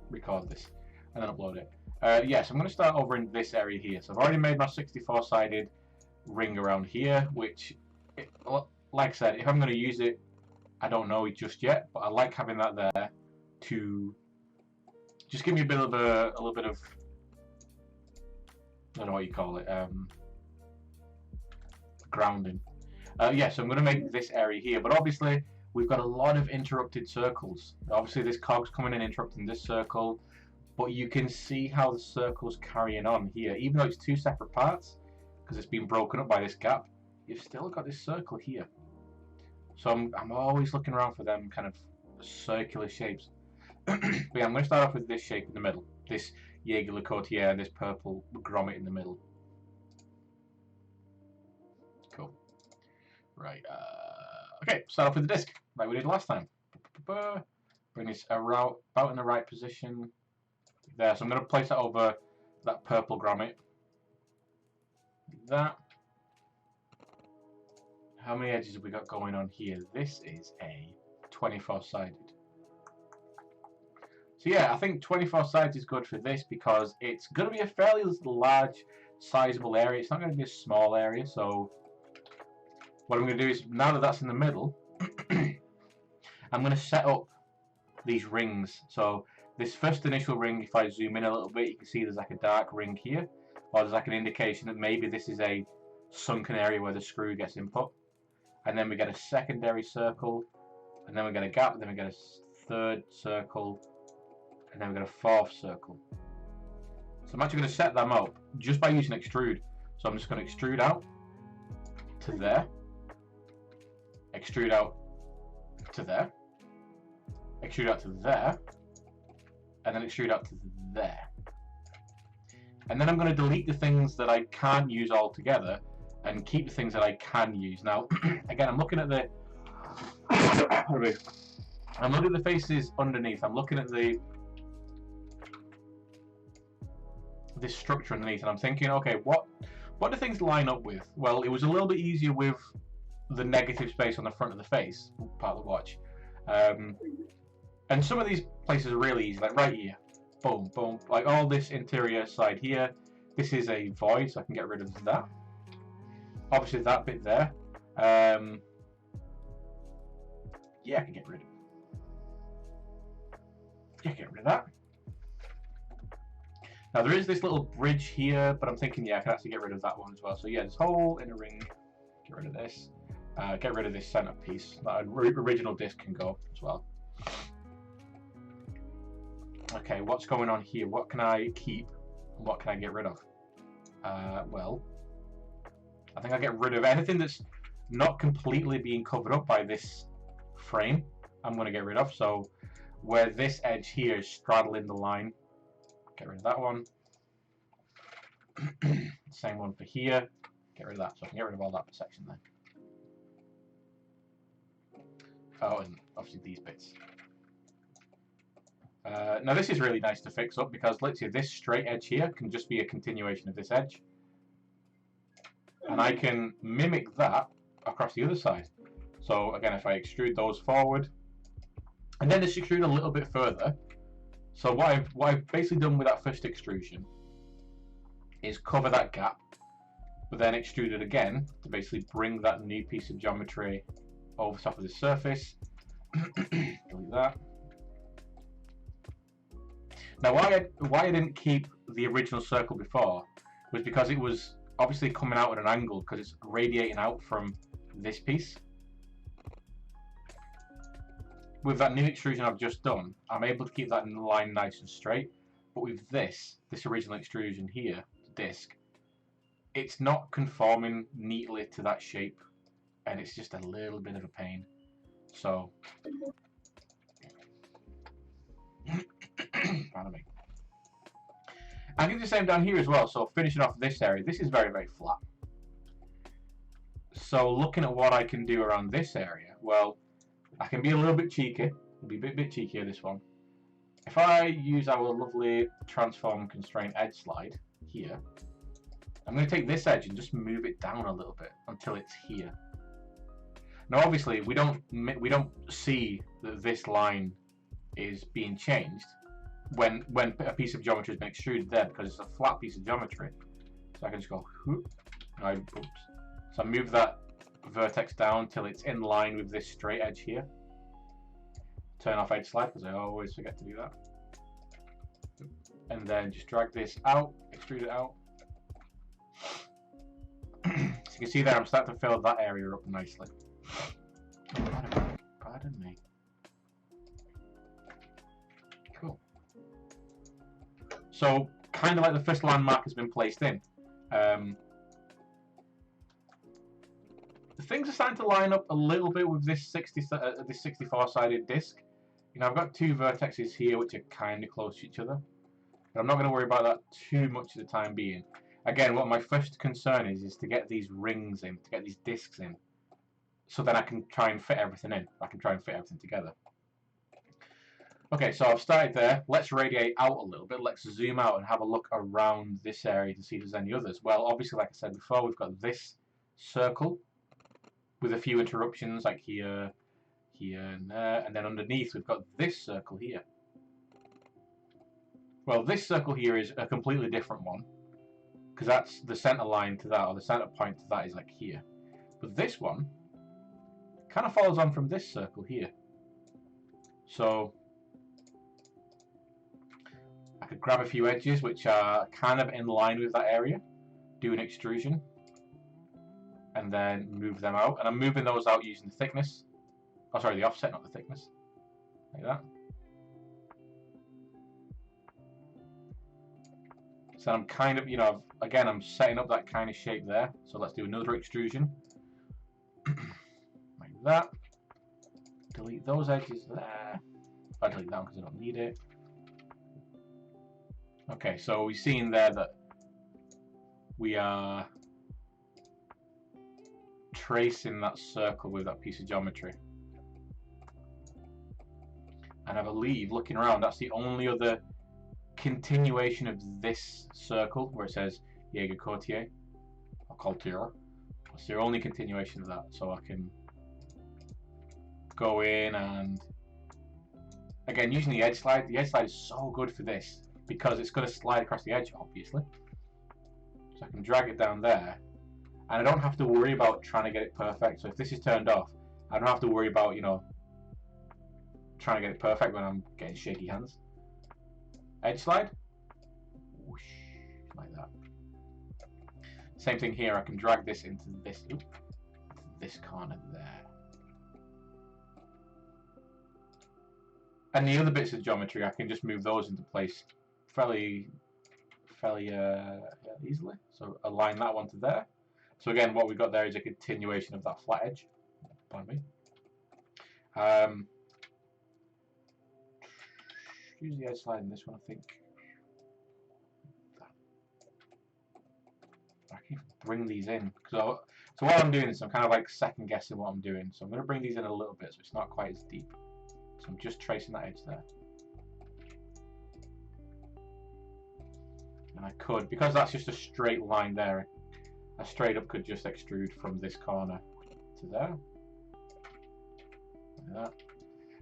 record this and then upload it. Yes, I'm going to start over in this area here. So I've already made my 64-sided ring around here, which, like I said, if I'm going to use it, I don't know just yet, but I like having that there to just give me a little bit of, I don't know what you call it, grounding. Yeah, so I'm going to make this area here, but obviously we've got a lot of interrupted circles. Obviously this cog's coming in interrupting this circle, but you can see how the circle's carrying on here. Even though it's two separate parts, because it's been broken up by this gap, you've still got this circle here. So I'm always looking around for them kind of circular shapes. But yeah, I'm going to start off with this shape in the middle. This Jaeger-LeCoultre and this purple grommet in the middle. Cool. Right, okay, start off with the disc, like we did last time. Bring this about in the right position. There, so I'm going to place that over that purple grommet. That. How many edges have we got going on here? This is a 24-sided. So yeah, I think 24 sides is good for this because it's going to be a fairly large, sizable area. It's not going to be a small area. So what I'm going to do is, now that that's in the middle, I'm going to set up these rings. So this first initial ring, if I zoom in a little bit, you can see there's like a dark ring here, or there's like an indication that maybe this is a sunken area where the screw gets input. And then we get a secondary circle, and then we get a gap, and then we get a third circle, and then we get a fourth circle. So I'm actually going to set them up just by using extrude. So I'm just going to extrude out to there, extrude out to there, extrude out to there, and then extrude out to there. And then I'm going to delete the things that I can't use altogether and keep the things that I can use. Now, again, I'm looking at the I'm looking at the faces underneath. I'm looking at this structure underneath, and I'm thinking, okay, what do things line up with? Well, it was a little bit easier with the negative space on the front of the face, part of the watch. And some of these places are really easy, like right here. Boom, boom. Like all this interior side here, this is a void, so I can get rid of that. Obviously that bit there. Yeah, I can get rid of it. Yeah, get rid of that. Now there is this little bridge here, but I'm thinking, yeah, I can actually get rid of that one as well. So yeah, this hole in a ring, get rid of this. Get rid of this center piece. That original disc can go as well. Okay, what's going on here? What can I keep and what can I get rid of? Well, I think I'll get rid of anything that's not completely being covered up by this frame. I'm going to get rid of. So where this edge here is straddling the line, get rid of that one. Same one for here. Get rid of that. So I can get rid of all that section there. Oh, and obviously these bits. Now this is really nice to fix up because let's see, this straight edge here can just be a continuation of this edge. And I can mimic that across the other side. So again, if I extrude those forward, and then just extrude a little bit further. So what I've basically done with that first extrusion is cover that gap, but then extrude it again to basically bring that new piece of geometry over top of the surface. Delete that. Now why I didn't keep the original circle before was because it was obviously coming out at an angle because it's radiating out from this piece. With that new extrusion I've just done, I'm able to keep that in the line nice and straight. But with this original extrusion here, the disc, it's not conforming neatly to that shape, and it's just a little bit of a pain. So, pardon me. I can do the same down here as well. So finishing off this area, this is very, very flat. So looking at what I can do around this area, well, I can be a little bit cheeky. It'll be a bit cheekier, this one. If I use our lovely transform constraint edge slide here, I'm going to take this edge and just move it down a little bit until it's here. Now obviously we don't see that this line is being changed, when a piece of geometry has been extruded there, because it's a flat piece of geometry. So I can just go whoop. Oops. So I move that vertex down till it's in line with this straight edge here. Turn off edge slide because I always forget to do that. And then just drag this out, extrude it out. So you can see there I'm starting to fill that area up nicely. Pardon me. Cool. So kind of like the first landmark has been placed in. The things are starting to line up a little bit with this 64-sided disc. You know, I've got two vertexes here which are kind of close to each other. But I'm not going to worry about that too much at the time being. Again, what my first concern is to get these rings in, to get these discs in, so then I can try and fit everything in. I can try and fit everything together. Okay, so I've started there. Let's radiate out a little bit. Let's zoom out and have a look around this area to see if there's any others. Well, obviously, like I said before, we've got this circle with a few interruptions, like here, here, and there. And then underneath, we've got this circle here. Well, this circle here is a completely different one, because that's the center line to that, or the center point to that is like here. But this one kind of follows on from this circle here. So I could grab a few edges which are kind of in line with that area, do an extrusion, and then move them out. And I'm moving those out using the thickness. Oh, sorry, the offset, not the thickness. Like that. So I'm kind of, you know, again, I'm setting up that kind of shape there. So let's do another extrusion. Like that. Delete those edges there. I delete that one because I don't need it. Okay, so we've seen there that we are tracing that circle with that piece of geometry. And I believe, looking around, that's the only other continuation of this circle where it says Jaeger-Courtier or Coulter. That's the only continuation of that. So I can go in and, again, using the edge slide. The edge slide is so good for this because it's going to slide across the edge, obviously. So I can drag it down there, and I don't have to worry about trying to get it perfect. So if this is turned off, I don't have to worry about, you know, trying to get it perfect when I'm getting shaky hands. Edge slide, whoosh, like that. Same thing here. I can drag this into this corner there. And the other bits of geometry, I can just move those into place fairly easily. So align that one to there. So again, what we've got there is a continuation of that flat edge. Pardon me. Use the edge slide in this one, I think. I can bring these in. So while I'm doing this, I'm kind of like second guessing what I'm doing. So I'm going to bring these in a little bit so it's not quite as deep. So I'm just tracing that edge there. And I could, because that's just a straight line there, I straight up could just extrude from this corner to there. Like that.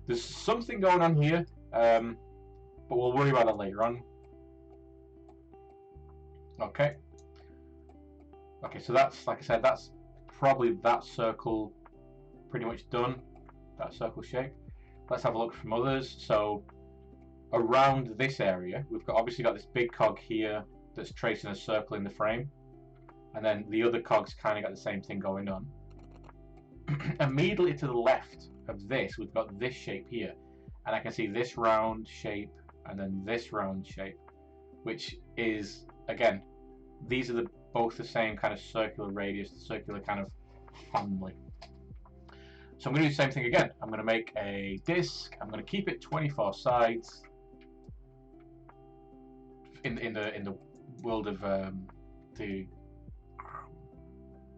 There's something going on here, but we'll worry about that later on. Okay. Okay, so that's, like I said, that's probably that circle pretty much done, that circle shape. Let's have a look from others. So around this area, we've obviously got this big cog here that's tracing a circle in the frame, and then the other cogs kind of got the same thing going on. Immediately to the left of this, we've got this shape here, and I can see this round shape and then this round shape, which is, again, these are both the same kind of circular radius, the circular kind of family. So I'm going to do the same thing again. I'm going to make a disc. I'm going to keep it 24 sides. In the world of to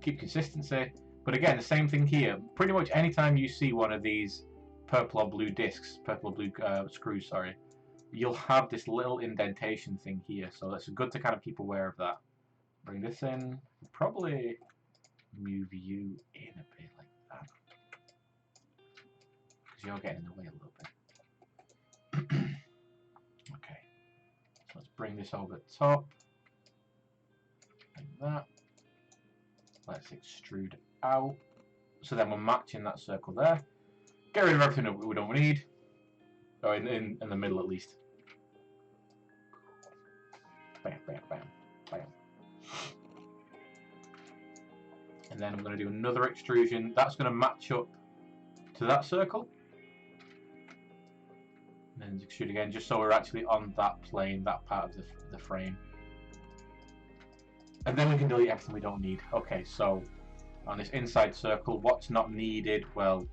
keep consistency. But again, the same thing here. Pretty much anytime you see one of these purple or blue discs, purple or blue screws, sorry, you'll have this little indentation thing here. So that's good to kind of keep aware of that. Bring this in. Probably move you in a bit like that, because you're getting in the way a little bit. Okay. bring this over the top, like that. Let's extrude out. So then we're matching that circle there. Get rid of everything that we don't need, or in the middle at least. Bam, bam, bam, bam. And then I'm going to do another extrusion. That's going to match up to that circle. And then extrude again, just so we're actually on that plane, that part of the frame. And then we can delete everything we don't need. Okay, so on this inside circle, what's not needed? Well,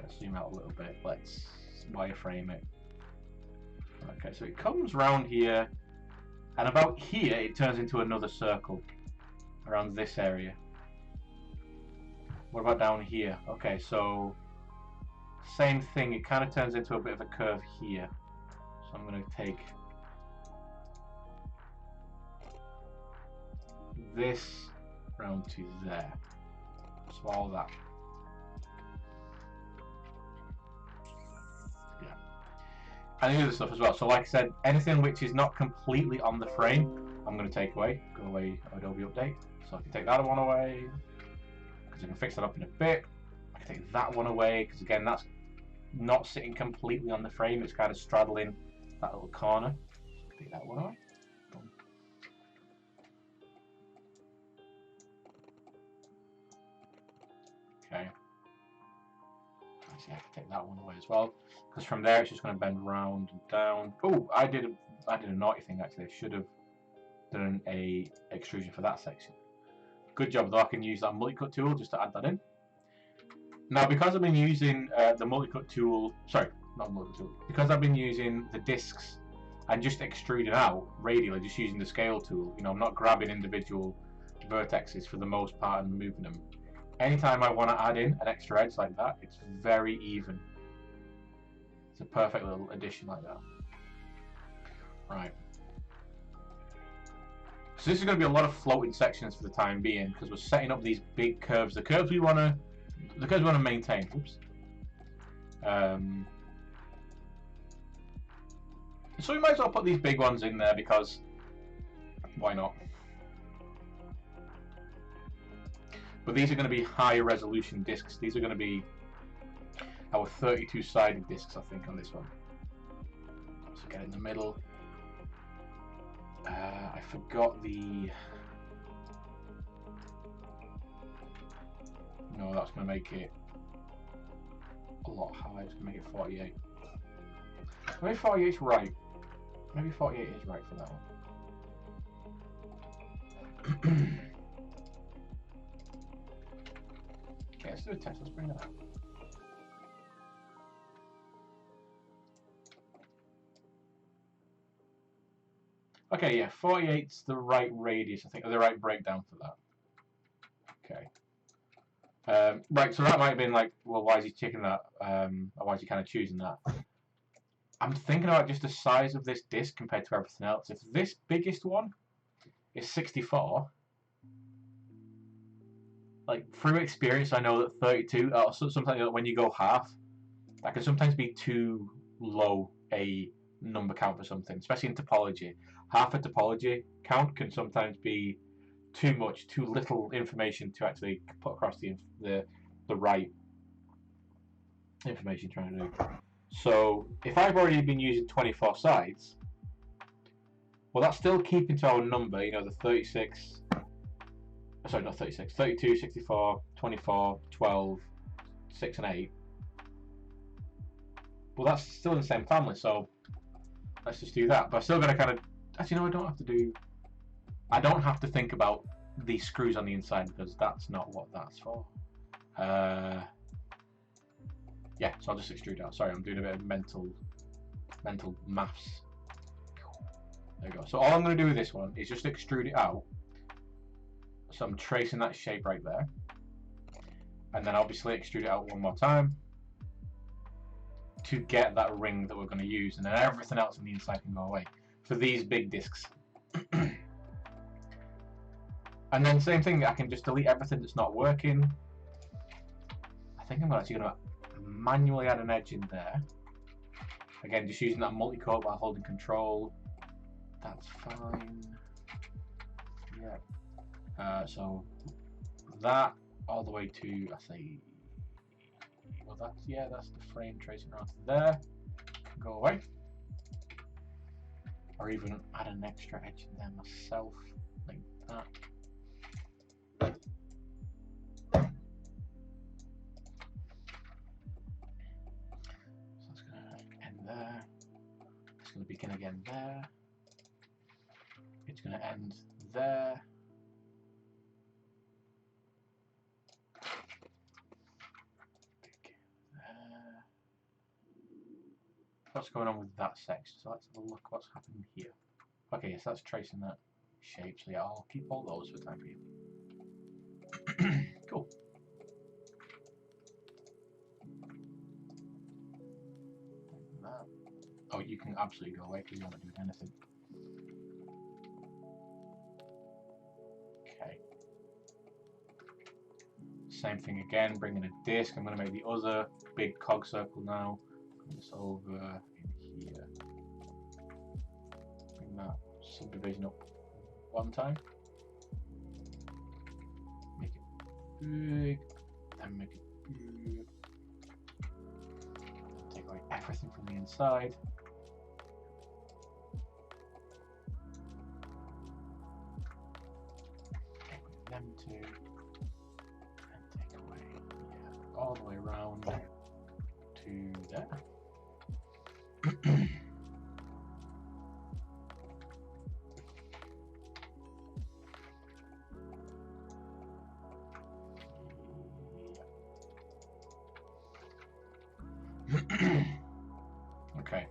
let's zoom out a little bit. Let's wireframe it. Okay, so it comes around here, and about here it turns into another circle around this area. What about down here? Okay, so same thing. It kind of turns into a bit of a curve here. So I'm going to take this round to there. So all that. Yeah. And the other stuff as well. So like I said, anything which is not completely on the frame, I'm going to take away. Go away, Adobe Update. So I can take that one away, because I can fix that up in a bit. I can take that one away, because again, that's not sitting completely on the frame. It's kind of straddling that little corner. So take that one away. Boom. Okay. Actually, I can take that one away as well, because from there it's just going to bend round and down. Oh, I did a naughty thing actually. I should have done a extrusion for that section. Good job though. I can use that multi-cut tool just to add that in. Now, because I've been using the multi-cut tool, sorry, not multi-cut tool, because I've been using the discs and just extruding out radially, just using the scale tool, you know, I'm not grabbing individual vertexes for the most part and moving them. Anytime I want to add in an extra edge like that, it's very even. It's a perfect little addition like that. Right. So this is going to be a lot of floating sections for the time being, because we're setting up these big curves. The curves we want to maintain. Oops. So we might as well put these big ones in there, because why not? But these are going to be high resolution discs. These are going to be our 32-sided discs, I think, on this one. So get in the middle. I forgot the... No, that's going to make it a lot higher. It's going to make it 48. Maybe 48 is right. Maybe 48 is right for that one. Okay, let's do a test. Let's bring it up. Okay, yeah, 48's the right radius, I think, or the right breakdown for that. Okay. Right, so that might have been like, well, why is he checking that? Or why is he kind of choosing that? I'm thinking about just the size of this disc compared to everything else. If this biggest one is 64, like through experience, I know that 32, sometimes when you go half, that can sometimes be too low a number count for something, especially in topology. Half a topology count can sometimes be too much, too little information to actually put across the right information you're trying to do. So if I've already been using 24 sides, well, that's still keeping to our number, you know, the 36, sorry, not 36, 32, 64, 24, 12, 6 and 8. Well, that's still in the same family, so let's just do that. But I'm still going to kind of, actually, no, I don't have to think about these screws on the inside, because that's not what that's for. Yeah, so I'll just extrude out. Sorry, I'm doing a bit of mental maths. There we go. So all I'm going to do with this one is just extrude it out. So I'm tracing that shape right there. And then obviously extrude it out one more time to get that ring that we're going to use. And then everything else on the inside can go away for these big discs. And then same thing, I can just delete everything that's not working. I think I'm actually going to manually add an edge in there. Again, just using that multi-cut while holding control. That's fine. Yeah. So that all the way to, I say, well, that's the frame tracing around to there. Can go away. Or even add an extra edge in there myself, like that. So it's going to end there. It's going to begin again there. It's going to end there. What's going on with that section? So let's have a look what's happening here. Okay, yes, that's tracing that shape. So yeah, I'll keep all those for the time being. Cool. That. Oh, you can absolutely go away because you're not doing anything. Okay. Same thing again, bringing a disc. I'm going to make the other big cog circle now. Bring this over in here. Bring that subdivision up one time. Make it big. Then make it big. Take away everything from the inside. Take away them two. And take away, yeah, all the way around to there. Okay.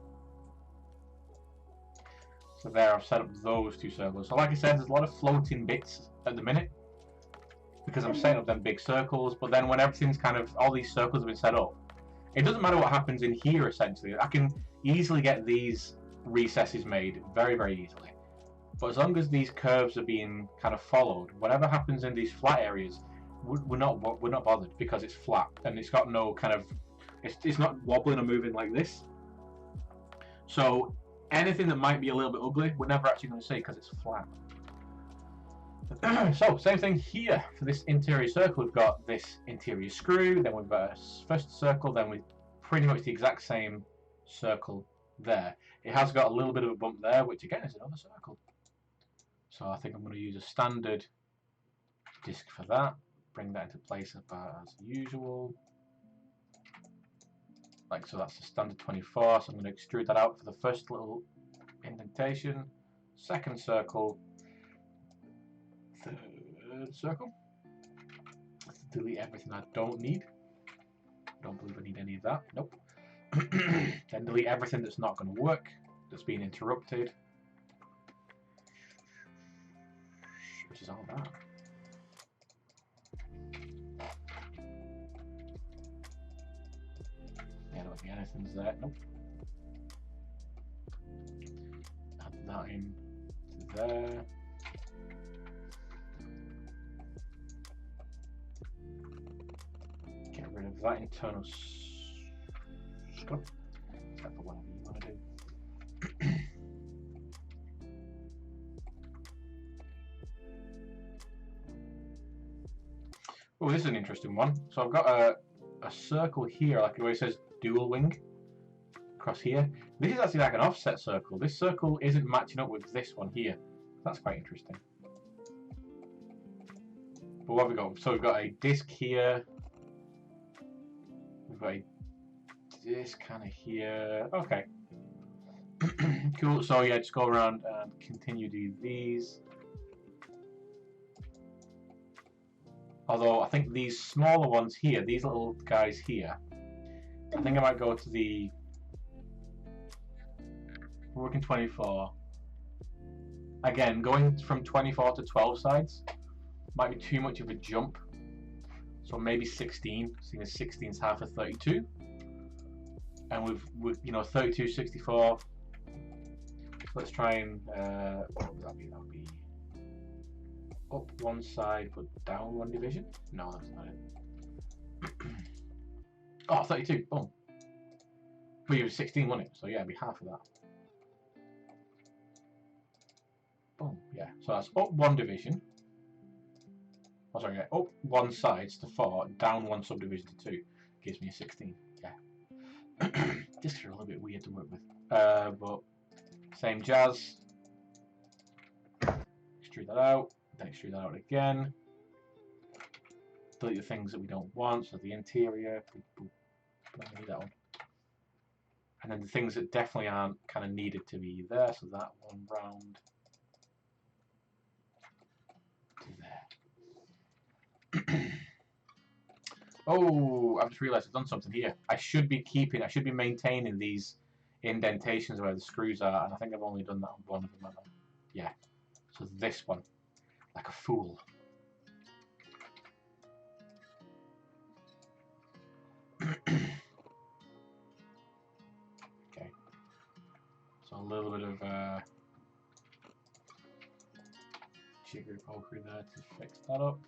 So there, I've set up those two circles. So like I said, there's a lot of floating bits at the minute because I'm setting up them big circles, but then when everything's kind of, all these circles have been set up, it doesn't matter what happens in here essentially. I can easily get these recesses made very, very easily. But as long as these curves are being kind of followed, whatever happens in these flat areas, we're not bothered because it's flat and it's got no kind of, it's not wobbling or moving like this. So anything that might be a little bit ugly, we're never actually going to see because it's flat. So same thing here for this interior circle. We've got this interior screw, then we've got a first circle, then we pretty much the exact same circle there. It has got a little bit of a bump there, which again is another circle. So I think I'm going to use a standard disc for that. Bring that into place as usual. Like so, that's the standard 24. So I'm going to extrude that out for the first little indentation, second circle, third circle. Let's delete everything I don't need. Don't believe I need any of that. Nope. Then delete everything that's not going to work, that's been interrupted, which is all that. Yeah, I don't think anything's there. Nope. Add that in to there. Get rid of that internal stuff. Except for whatever you want to do. Oh, this is an interesting one. So I've got a circle here, like where it says dual wing across here. This is actually like an offset circle. This circle isn't matching up with this one here. That's quite interesting. But what have we got? So we've got a disc here. We've got a disc kind of here. Okay. Cool. So yeah, just go around and continue to do these. Although I think these smaller ones here, these little guys here, I think I might go to the working 24. Again, going from 24 to 12 sides might be too much of a jump. So maybe 16, seeing as 16 is half of 32. And we've you know, 32, 64. So let's try and what would that be? That would be up one side but down one division. No, that's not it. Oh, 32. Boom. But it was 16, wasn't it? So yeah, it'd be half of that. Oh, yeah. So that's up one division. Oh, sorry, yeah. Up one side to 4, down one subdivision to 2. Gives me a 16. Yeah. Discs are a little bit weird to work with. But same jazz. Extrude that out. Then extrude that out again. Delete the things that we don't want. So the interior. I need that one. And then the things that definitely aren't kind of needed to be there. So that one round to there. Oh, I've just realised I've done something here. I should be maintaining these indentations where the screws are, and I think I've only done that on one of them. Yeah. So this one, like a fool. Okay. So a little bit of jiggery pokery there to fix that up.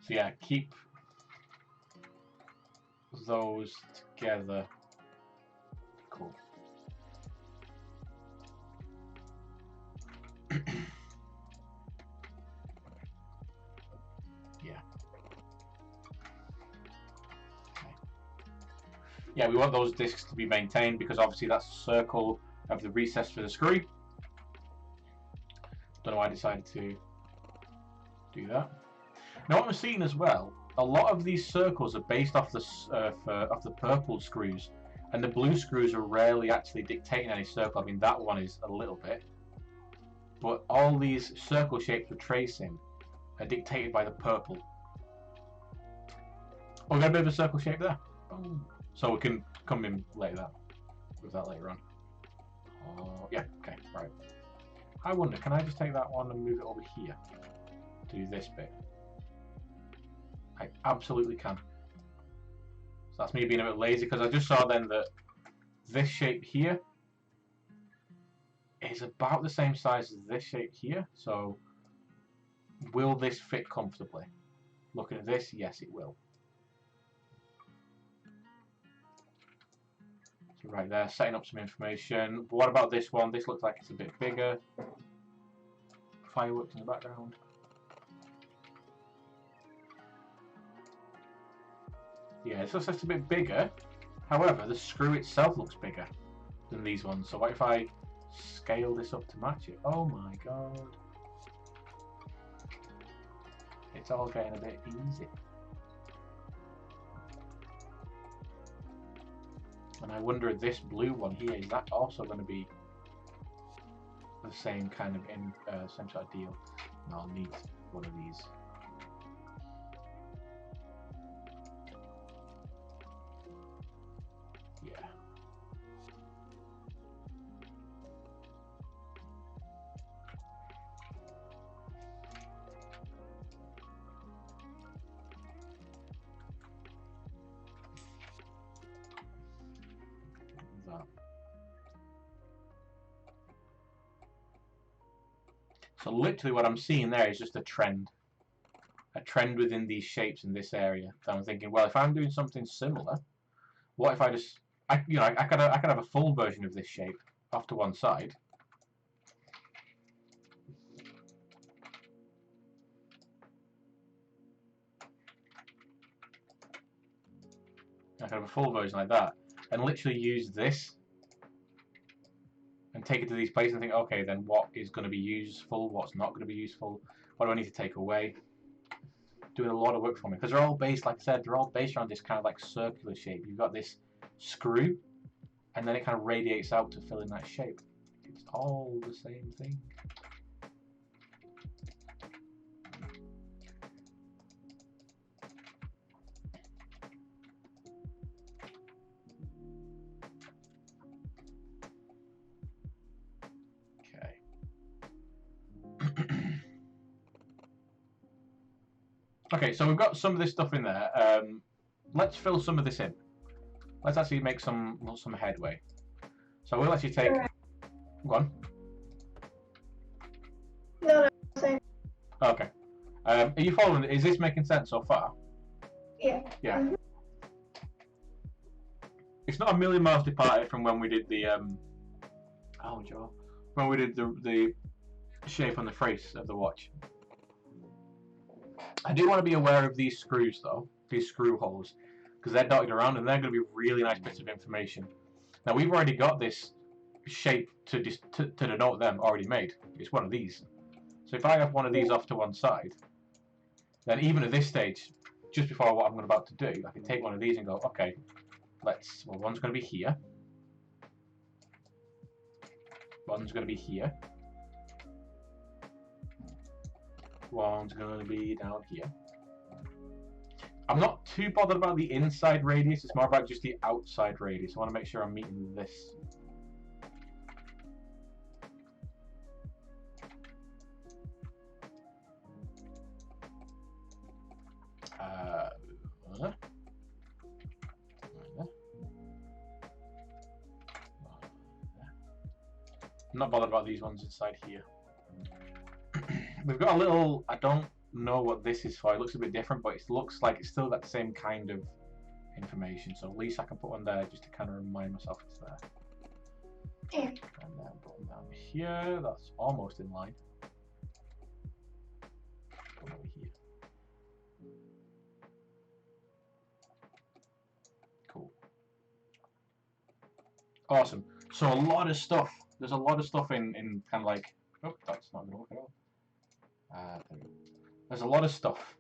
So yeah, keep those together. Cool. Yeah. Okay. Yeah, we want those discs to be maintained because obviously that's the circle of the recess for the screw. Don't know why I decided to do that. Now what I'm seeing as well, a lot of these circles are based off the purple screws, and the blue screws are rarely actually dictating any circle. I mean, that one is a little bit, but all these circle shapes we're tracing are dictated by the purple. Oh, we got a bit of a circle shape there. Oh. So we can come in later with that later on. Oh, yeah, okay, right. I wonder, can I just take that one and move it over here to do this bit? I absolutely can. So that's me being a bit lazy because I just saw then that this shape here is about the same size as this shape here. So will this fit comfortably? Looking at this, yes it will. So right there, setting up some information. But what about this one? This looks like it's a bit bigger. Fireworks in the background. Yeah, this looks like it's a bit bigger. However, the screw itself looks bigger than these ones. So what if I scale this up to match it? Oh my god. It's all getting a bit easy. And I wonder if this blue one here, is that also going to be the same kind of same sort of deal? No, I'll need one of these. Yeah. That. So literally what I'm seeing there is just a trend within these shapes in this area. So I'm thinking, well, if I'm doing something similar, what if I just, I could have a full version of this shape off to one side. I could have a full version like that, and literally use this and take it to these places and think, okay, then what is going to be useful, what's not going to be useful, what do I need to take away? Doing a lot of work for me because they're all based, like I said, they're all based around this kind of like circular shape. You've got this screw, and then it kind of radiates out to fill in that shape. It's all the same thing. Okay, so we've got some of this stuff in there. Let's fill some of this in. Let's actually make some headway. So we'll actually take. Go on. No, same. Okay. Are you following? Is this making sense so far? Yeah. Yeah. it's not a million miles departed from when we did the when we did the shape on the face of the watch. I do want to be aware of these screws though, these screw holes, because they're dotted around and they're going to be really nice bits of information. Now we've already got this shape to denote them already made. It's one of these. So if I have one of these off to one side, then even at this stage, just before what I'm about to do, I can take one of these and go, okay, well, one's going to be here. One's going to be here. One's going to be down here. I'm not too bothered about the inside radius, it's more about just the outside radius. I want to make sure I'm meeting this. I'm not bothered about these ones inside here. We've got a little, I don't know what this is for, it looks a bit different, but it looks like it's still got the same kind of information, so at least I can put one there just to kind of remind myself it's there. Yeah. And then put one down here, that's almost in line. Put one over here. Cool. Awesome. So a lot of stuff. There's a lot of stuff in kind of like, oh, that's not going to work at all. There's a lot of stuff,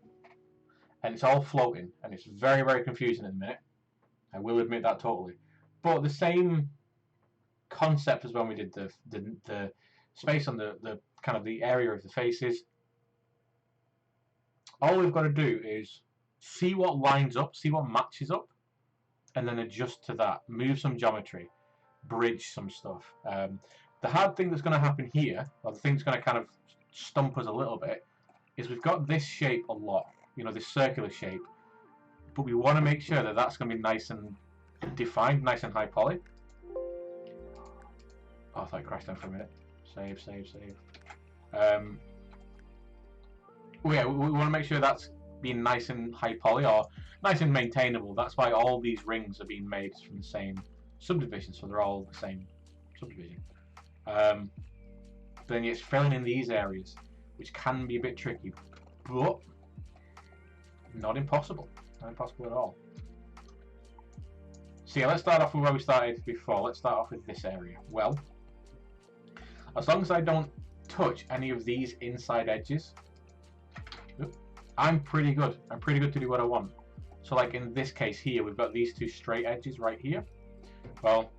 and it's all floating, and it's very, very confusing in a minute. I will admit that totally. But the same concept as when we did the space on the kind of the area of the faces. All we've got to do is see what lines up, see what matches up, and then adjust to that. Move some geometry. Bridge some stuff. The hard thing that's going to happen here, or the thing that's going to kind of stump us a little bit, is we've got this shape a lot, you know, this circular shape, but we want to make sure that that's going to be nice and defined, nice and high poly. Oh, I thought it crashed down for a minute. Save. Yeah, we want to make sure that's being nice and high poly, or nice and maintainable. That's why all these rings are being made from the same subdivision, so they're all the same subdivision. Then it's filling in these areas, which can be a bit tricky, but not impossible. Not impossible at all. So yeah, let's start off with where we started before. Let's start off with this area. Well, as long as I don't touch any of these inside edges, I'm pretty good. I'm pretty good to do what I want. So like in this case here, we've got these two straight edges right here. Well,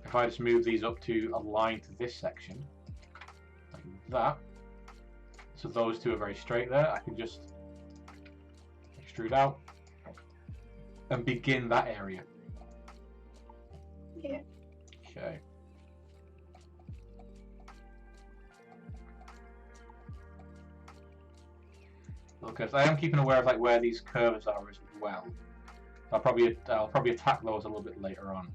if I just move these up to align to this section, like that, so those two are very straight there, I can just extrude out and begin that area. Yeah. Okay. Because I am keeping aware of like where these curves are as well. I'll probably attack those a little bit later on.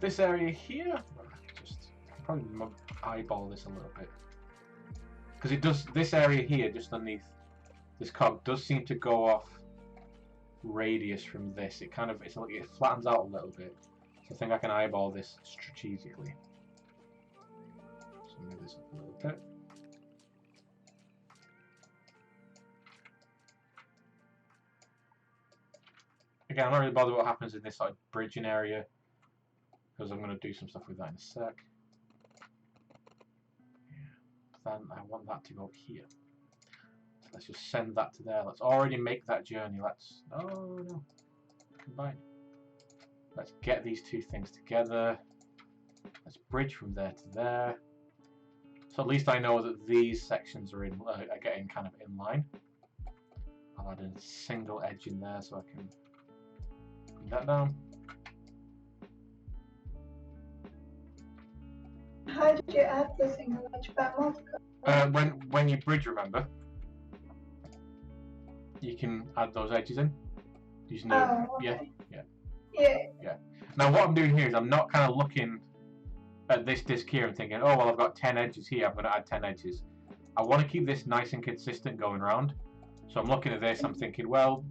This area here, just probably eyeball this a little bit, because it does. This area here, just underneath this cog, does seem to go off radius from this. It kind of it flattens out a little bit. So I think I can eyeball this strategically. So move this up a little bit. Again, I'm not really bothered what happens in this like bridging area, because I'm going to do some stuff with that in a sec. Yeah. Then I want that to go here. So let's just send that to there. Let's already make that journey. Let's combine. Let's get these two things together. Let's bridge from there to there. So at least I know that these sections are getting kind of in line. I'll add a single edge in there so I can bring that down. How did you add the single edge by multiple? When you bridge, remember, you can add those edges in. Using the, okay. Yeah. Now what I'm doing here is I'm not kind of looking at this disc here and thinking, oh well, I've got 10 edges here, I'm going to add 10 edges. I want to keep this nice and consistent going around. So I'm looking at this, I'm thinking, well,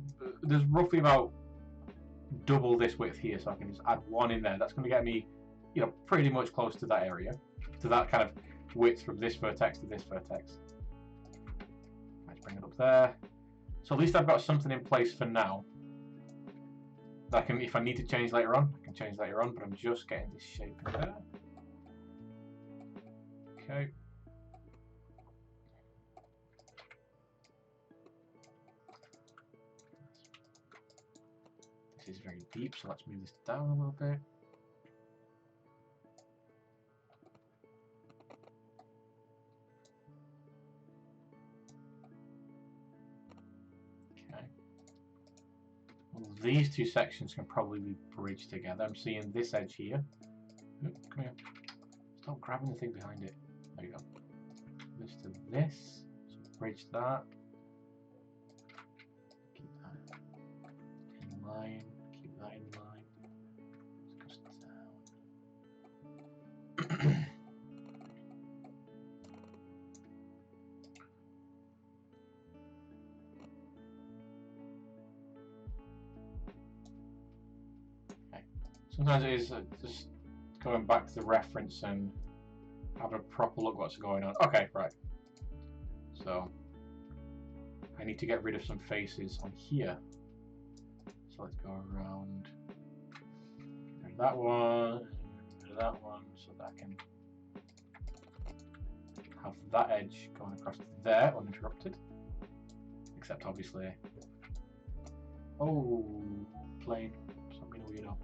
there's roughly about double this width here, so I can just add one in there. That's going to get me, you know, pretty much close to that area, to that kind of width from this vertex to this vertex. Let's bring it up there. So at least I've got something in place for now. That I can, if I need to change later on, I can change later on, but I'm just getting this shape in there. Okay. This is very deep, so let's move this down a little bit. Okay. Well, these two sections can probably be bridged together. I'm seeing this edge here. Ooh, come here. Stop grabbing the thing behind it. There you go. This to this. So bridge that. Keep that in line. Keep that in line. Just goes down. Okay. Sometimes it is just going back to the reference and having a proper look what's going on. Okay, right. So I need to get rid of some faces on here. So let's go around. Get rid of that one, get rid of that one, so that I can have that edge going across there uninterrupted. Except obviously, oh, plane, stop being a weirdo.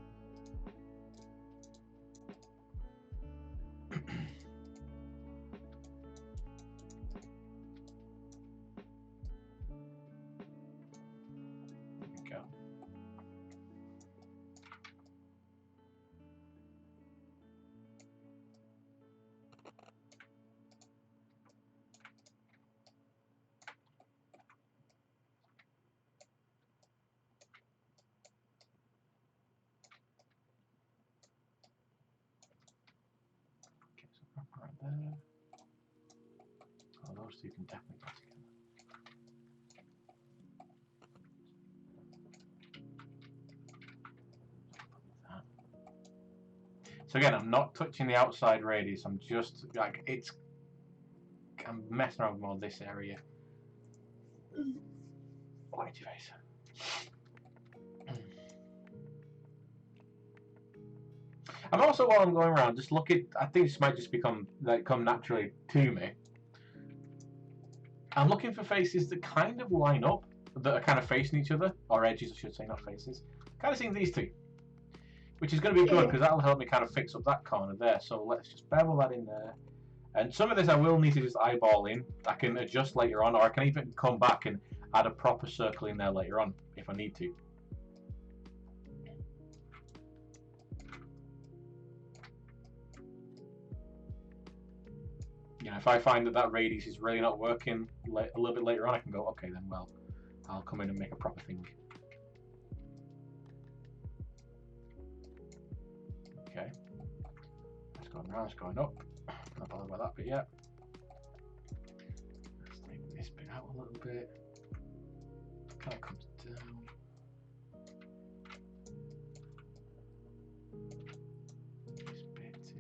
Right there. Oh, those two can definitely go together. So again, I'm not touching the outside radius. I'm just like I'm messing around with more this area. White face. I'm also, while I'm going around, just look at. I think this might just come naturally to me. I'm looking for faces that kind of line up, that are kind of facing each other, or edges, I should say, not faces. Kind of seeing these two, which is going to be good because that'll help me kind of fix up that corner there. So let's just bevel that in there. And some of this I will need to just eyeball in. I can adjust later on, or I can even come back and add a proper circle in there later on if I need to. You know, if I find that radius is really not working a little bit later on, I can go, okay, then, well, I'll come in and make a proper thing. Okay. It's going round, it's going up. Not bothered about that bit yet. Let's take this bit out a little bit. Kind of comes down. This bit to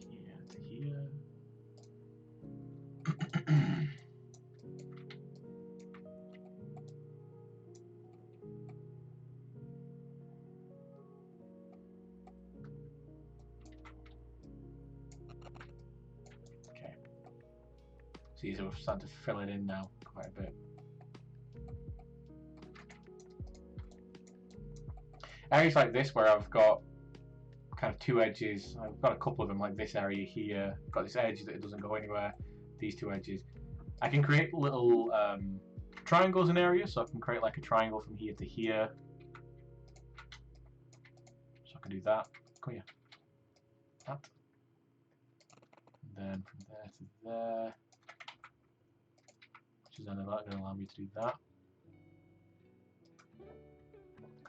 here to here. Okay. See, so we're starting to fill it in now quite a bit. Areas like this where I've got kind of two edges, I've got a couple of them like this area here, I've got this edge that it doesn't go anywhere, these two edges. I can create little triangles in areas, so I can create like a triangle from here to here. So I can do that. Come here. That. And then from there to there. Which is then going to allow me to do that. I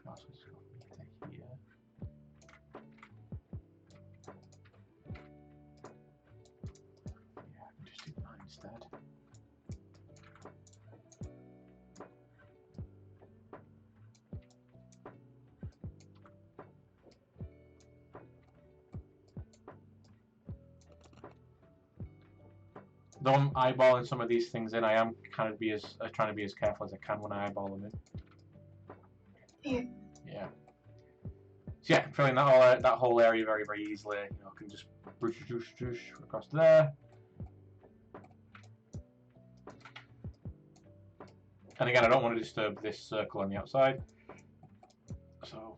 can also just go from here to here. Yeah, I can just do that instead. Though I'm eyeballing some of these things in, I am kind of trying to be as careful as I can when I eyeball them in. Yeah. Yeah. So yeah, filling that whole area very, very easily. You know, I can just across there. And again, I don't want to disturb this circle on the outside. So.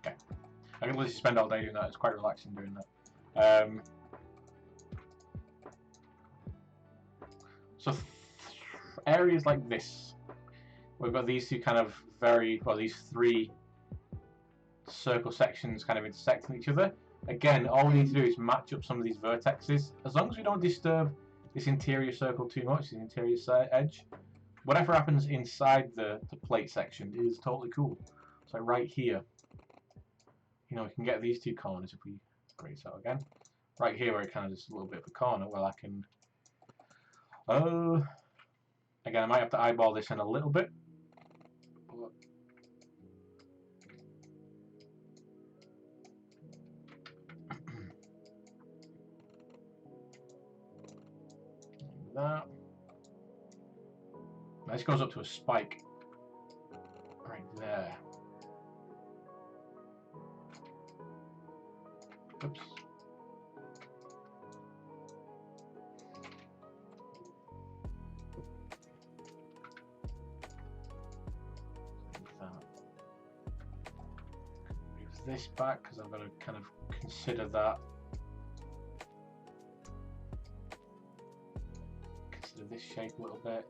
Okay. I can literally spend all day doing that. It's quite relaxing doing that. So areas like this, we've got these two kind of these three circle sections kind of intersecting each other. Again, all we need to do is match up some of these vertexes. As long as we don't disturb this interior circle too much, the interior edge, whatever happens inside the plate section is totally cool. So right here, you know, we can get these two corners if we erase out again. Right here where it kind of just a little bit of a corner, well I can again I might have to eyeball this in a little bit. That. Now this goes up to a spike right there. Oops. Move this back because I'm going to kind of consider that. Consider this shape a little bit.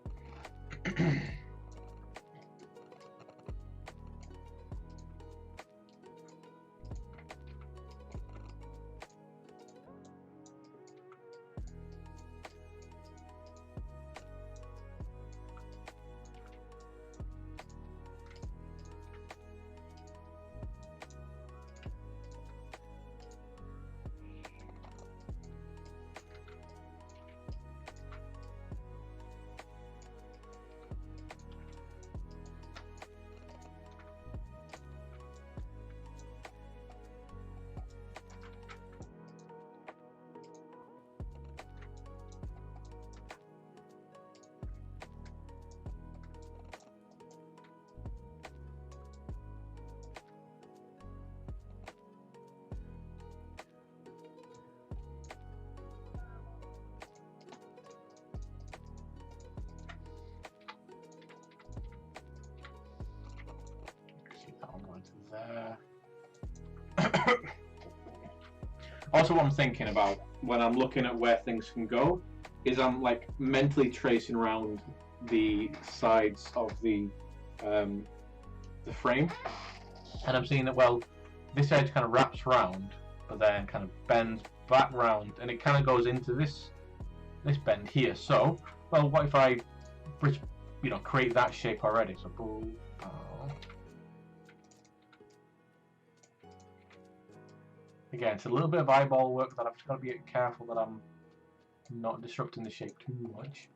Also, what I'm thinking about when I'm looking at where things can go is I'm like mentally tracing around the sides of the frame, and I'm seeing that, well, this edge kind of wraps round, but then kind of bends back round, and it kind of goes into this bend here. So, well, what if I, create that shape already? So, boom, again, it's a little bit of eyeball work that I've just got to be careful that I'm not disrupting the shape too much.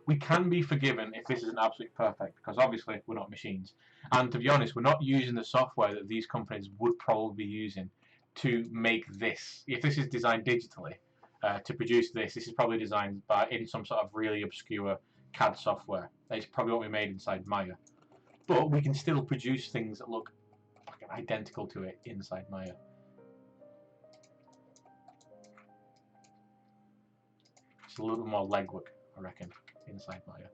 We can be forgiven if this isn't absolutely perfect, because obviously we're not machines. And to be honest, we're not using the software that these companies would probably be using to make this. If this is designed digitally to produce this, this is probably designed in some sort of really obscure CAD software. It's probably what we made inside Maya. But we can still produce things that look identical to it inside Maya. It's a little bit more legwork, I reckon, inside Maya.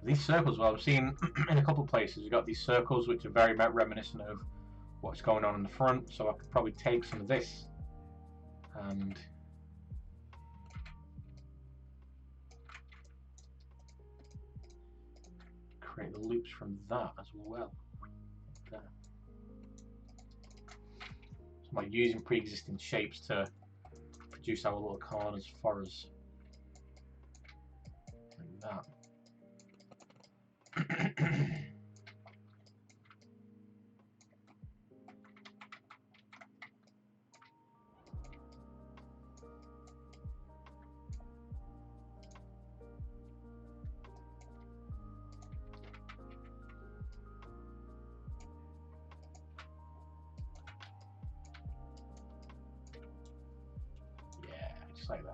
These circles, well, I've seen in a couple of places, you've got these circles which are very reminiscent of what's going on in the front, so I could probably take some of this and create the loops from that as well. There. So I'm using pre-existing shapes to produce our little corners for us. Like that. Yeah, just like that.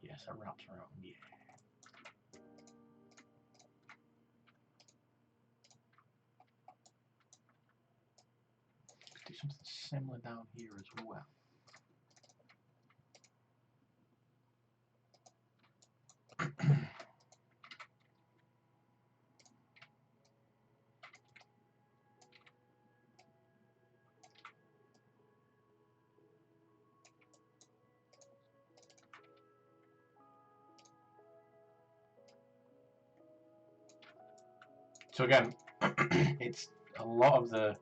Yes, that wraps around, yeah. Do something similar down here as well. So again, it's a lot of the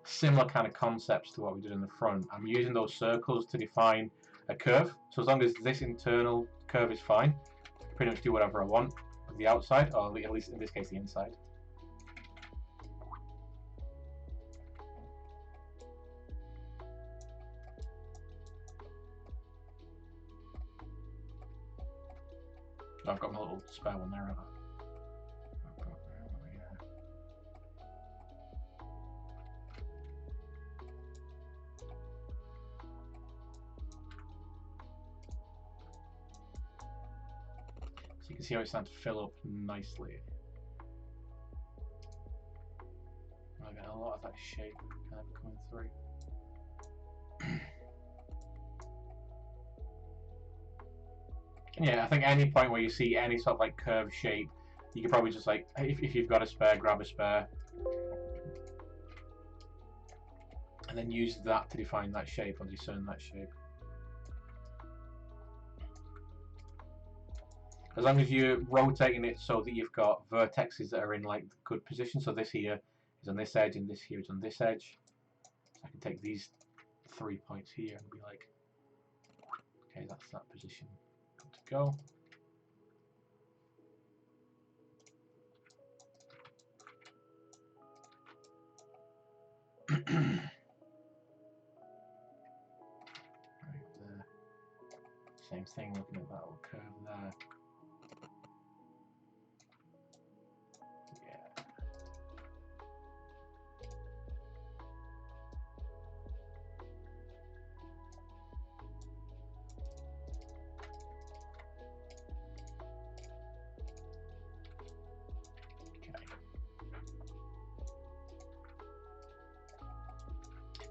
similar kind of concepts to what we did in the front. I'm using those circles to define a curve. So as long as this internal curve is fine, I can pretty much do whatever I want with the outside, or at least in this case the inside. I've got my little spare one there, haven't I? So you can see how it's starting to fill up nicely. a lot of that shape kind of coming through. Yeah, I think any point where you see any sort of like curved shape, you could probably just like, if you've got a spare, grab a spare. And then use that to define that shape or discern that shape. As long as you're rotating it so that you've got vertexes that are in like good position. So this here is on this edge and this here is on this edge. So I can take these 3 points here and be like, okay, that's that position. Good to go. Right there. Same thing, looking at that little curve there.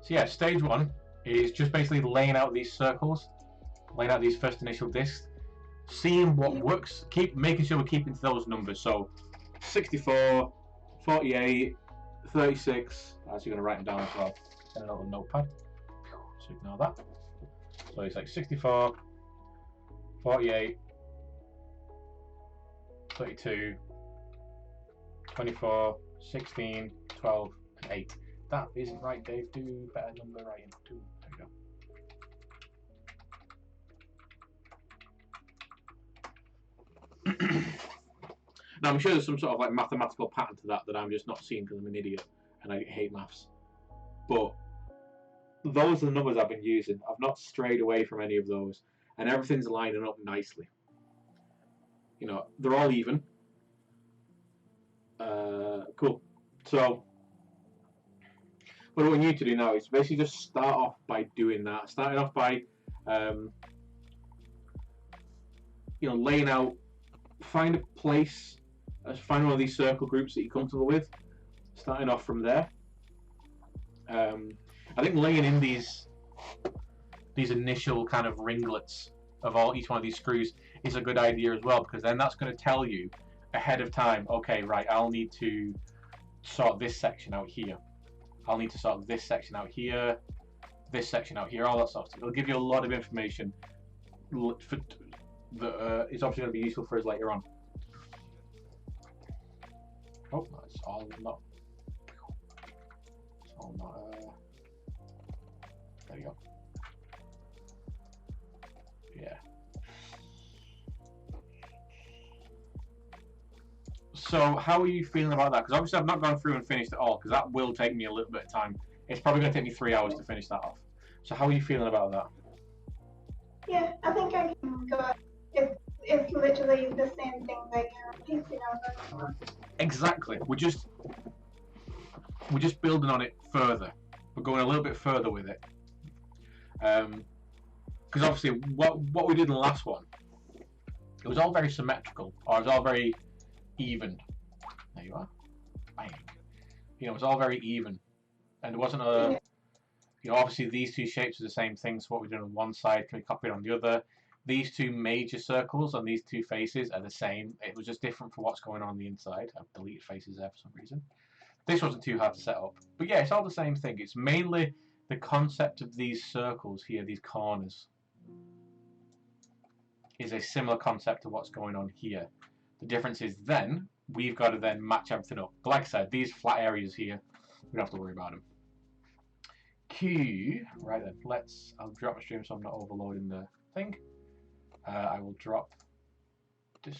So yeah, stage one is just basically laying out these circles, laying out these first initial discs, seeing what works, making sure we're keeping to those numbers. So 64, 48, 36. I'm actually going to write them down as well. Send it out on notepad. So ignore that. So it's like 64, 48, 32, 24, 16, 12, and 8. That isn't right, Dave. Do better number writing. There you go. Now I'm sure there's some sort of like mathematical pattern to that I'm just not seeing because I'm an idiot and I hate maths. But those are the numbers I've been using. I've not strayed away from any of those, and everything's lining up nicely. You know, they're all even. Cool. So what we need to do now is basically just start off by doing that. Starting off by, you know, laying out. Find a place. Find one of these circle groups that you're comfortable with. Starting off from there. I think laying in these initial kind of ringlets of each one of these screws is a good idea as well, because then that's going to tell you ahead of time, okay, right, I'll need to sort this section out here. I'll need to sort this section out here, this section out here, all that sort of stuff. It'll give you a lot of information that is obviously going to be useful for us later on. Oh, that's all not. It's all not. There you go. Yeah. So how are you feeling about that? Because obviously I've not gone through and finished it all, because that will take me a little bit of time. It's probably going to take me 3 hours to finish that off. So how are you feeling about that? Yeah, I think I can go. It's literally the same thing that you're repeating over. Exactly. We're just building on it further. We're going a little bit further with it. Because obviously what we did in the last one, it was all very symmetrical, or it was all very even. There you are. Bang. You know, it was all very even, and there wasn't a. You know, obviously these two shapes are the same thing. So what we did on one side can be copied on the other. These two major circles on these two faces are the same. It was just different for what's going on the inside. I've deleted faces there for some reason. This wasn't too hard to set up, but yeah, it's all the same thing. It's mainly the concept of these circles here, these corners, is a similar concept to what's going on here. The difference is then we've got to then match everything up. But like I said, these flat areas here, we don't have to worry about them. Right then, I'll drop my stream so I'm not overloading the thing. I will drop